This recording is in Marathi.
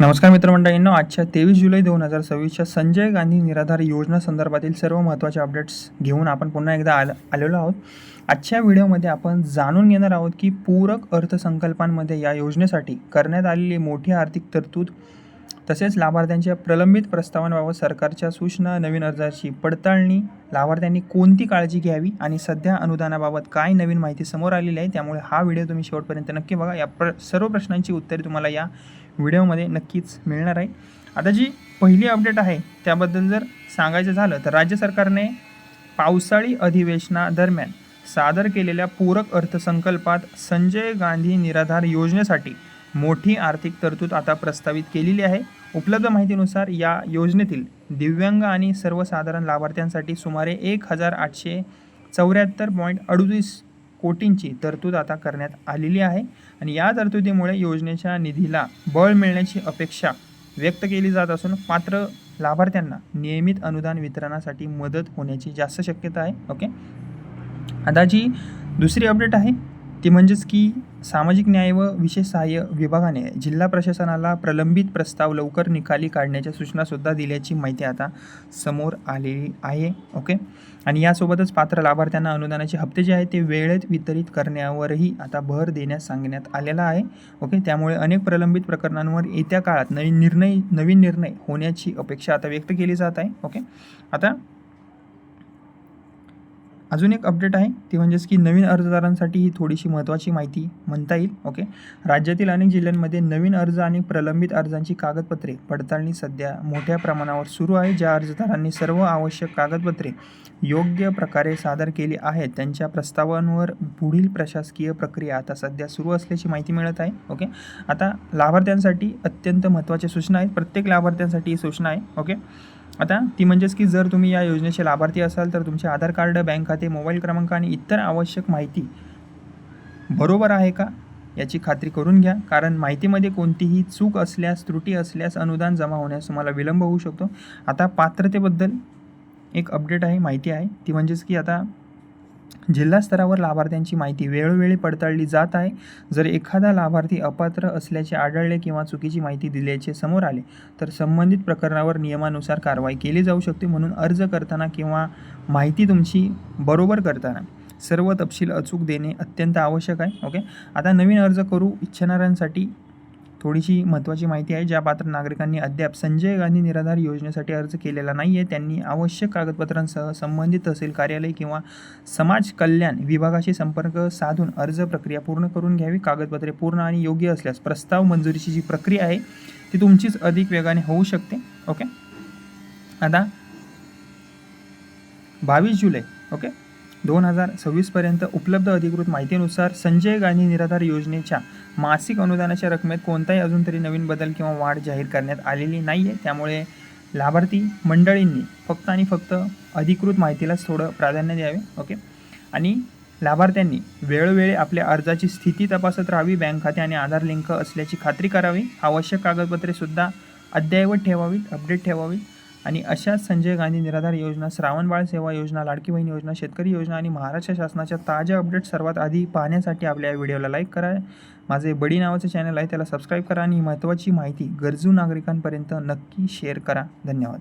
नमस्कार मित्रमंडळींनो, आजच्या 23 जुलै 2026च्या संजय गांधी निराधार योजना संदर्भातील सर्व महत्त्वाचे अपडेट्स घेऊन आपण पुन्हा एकदा आलेलो आहोत. आजच्या व्हिडिओमध्ये आपण जाणून घेणार आहोत की पूरक अर्थसंकल्पांमध्ये या योजनेसाठी करण्यात आलेली मोठी आर्थिक तरतूद, तसेच लाभार्थ्यांच्या प्रलंबित प्रस्तावांबाबत सरकारच्या सूचना, नवीन अर्जाची पडताळणी, लाभार्थ्यांनी कोणती काळजी घ्यावी आणि सध्या अनुदानाबाबत काय नवीन माहिती समोर आलेली आहे. त्यामुळे हा व्हिडिओ तुम्ही शेवटपर्यंत नक्की बघा. या सर्व प्रश्नांची उत्तरे तुम्हाला या व्हिडिओमध्ये नक्कीच मिळणार आहे. आता जी पहिली अपडेट आहे त्याबद्दल जर सांगायचं झालं तर राज्य सरकारने पावसाळी अधिवेशनादरम्यान सादर केलेल्या पूरक अर्थसंकल्पात संजय गांधी निराधार योजनेसाठी मोठी आर्थिक तरतूद आता प्रस्तावित केलेली आहे. उपलब्ध माहितीनुसार या योजनेतील दिव्यांग आणि सर्वसाधारण लाभार्थ्यांसाठी सुमारे 1874.38 कोटींची तरतूद आता करण्यात आलेली आहे आणि या तरतुदीमुळे योजनेच्या निधीला बळ मिळण्याची अपेक्षा व्यक्त केली जात असून पात्र लाभार्थ्यांना नियमित अनुदान वितरणासाठी मदत होण्याची जास्त शक्यता आहे. ओके, आता जी दुसरी अपडेट आहे ती म्हणजेच की सामाजिक न्याय व विशेष सहाय्य विभागाने जिल्हा प्रशासनाला प्रलंबित प्रस्ताव लवकर निकाली काढण्याच्या सूचनासुद्धा दिल्याची माहिती आता समोर आलेली आहे. ओके, आणि यासोबतच पात्र लाभार्थ्यांना अनुदानाचे हप्ते जे आहेत ते वेळेत वितरित करण्यावरही आता भर देण्यास सांगण्यात आलेला आहे. ओके, त्यामुळे अनेक प्रलंबित प्रकरणांवर येत्या काळात नवीन निर्णय होण्याची अपेक्षा आता व्यक्त केली जात आहे. ओके, आता अजून एक अपडेट आहे ती म्हणजेच की नवीन अर्जदारांसाठी ही थोडीशी महत्त्वाची माहिती म्हणता येईल. ओके, राज्यातील अनेक जिल्ह्यांमध्ये नवीन अर्ज आणि प्रलंबित अर्जांची कागदपत्रे पडताळणी सध्या मोठ्या प्रमाणावर सुरू आहे. ज्या अर्जदारांनी सर्व आवश्यक कागदपत्रे योग्य प्रकारे सादर केली आहेत त्यांच्या प्रस्तावांवर पुढील प्रशासकीय प्रक्रिया आता सध्या सुरू असल्याची माहिती मिळत आहे. ओके, आता लाभार्थ्यांसाठी अत्यंत महत्त्वाच्या सूचना आहेत. प्रत्येक लाभार्थ्यांसाठी ही सूचना आहे. ओके, आता ती म्हणजेच की जर तुम्ही या योजनेचे लाभार्थी असाल तर तुमचे आधार कार्ड, बँक खाते, मोबाईल क्रमांक आणि इतर आवश्यक माहिती बरोबर आहे का याची खात्री करून घ्या, कारण माहितीमध्ये कोणतीही चूक असल्यास, त्रुटी असल्यास अनुदान जमा होण्यास तुम्हाला विलंब होऊ शकतो. आता पात्रतेबद्दल एक अपडेट आहे, माहिती आहे ती म्हणजेच की आता जिल्हा स्तरावर लाभार्थ्यांची माहिती वेळोवेळी पडताळली जात आहे. जर एखादा लाभार्थी अपात्र असल्याचे आढळले किंवा चुकीची माहिती दिल्याचे समोर आले तर संबंधित प्रकरणावर नियमानुसार कारवाई केली जाऊ शकते. म्हणून अर्ज करताना किंवा माहिती तुमची बरोबर करताना सर्व तपशील अचूक देणे अत्यंत आवश्यक आहे. ओके, आता नवीन अर्ज करू इच्छिणाऱ्यांसाठी थोडीशी महत्त्वाची माहिती आहे. ज्या पात्र नागरिकांनी अद्याप संजय गांधी निराधार योजनेसाठी अर्ज केलेला नाही आहे त्यांनी आवश्यक कागदपत्रांसह संबंधित तहसील कार्यालय किंवा समाज कल्याण विभागाशी संपर्क साधून अर्ज प्रक्रिया पूर्ण करून घ्यावी. कागदपत्रे पूर्ण आणि योग्य असल्यास प्रस्ताव मंजुरीची जी प्रक्रिया आहे ती तुमचीच अधिक वेगाने होऊ शकते. ओके, आता 22 जुलै 2026 पर्यंत उपलब्ध अधिकृत माहितीनुसार संजय गांधी निराधार योजनेच्या मासिक अनुदानाच्या रकमेत कोणताही अजून तरी नवीन बदल किंवा वाढ जाहीर करण्यात आलेली नाही आहे. त्यामुळे लाभार्थी मंडळींनी फक्त आणि फक्त अधिकृत माहितीलाच थोडं प्राधान्य द्यावे. ओके, आणि लाभार्थ्यांनी वेळोवेळी आपल्या अर्जाची स्थिती तपासत राहावी. बँक खाते आणि आधार लिंक असल्याची खात्री करावी. आवश्यक कागदपत्रेसुद्धा अद्ययावत ठेवावीत, अपडेट ठेवावी. आणि अशाच संजय गांधी निराधार योजना, श्रावण बाळ सेवा योजना, लाडकी बहीण योजना, शेतकरी योजना आणि महाराष्ट्र शासनाच्या ताज्या अपडेट सर्वात आधी पाहण्यासाठी आपल्या या व्हिडिओला लाईक करा. माझे बडी नावाचे चॅनल आहे त्याला सबस्क्राईब करा आणि महत्त्वाची माहिती गरजू नागरिकांपर्यंत नक्की शेअर करा. धन्यवाद.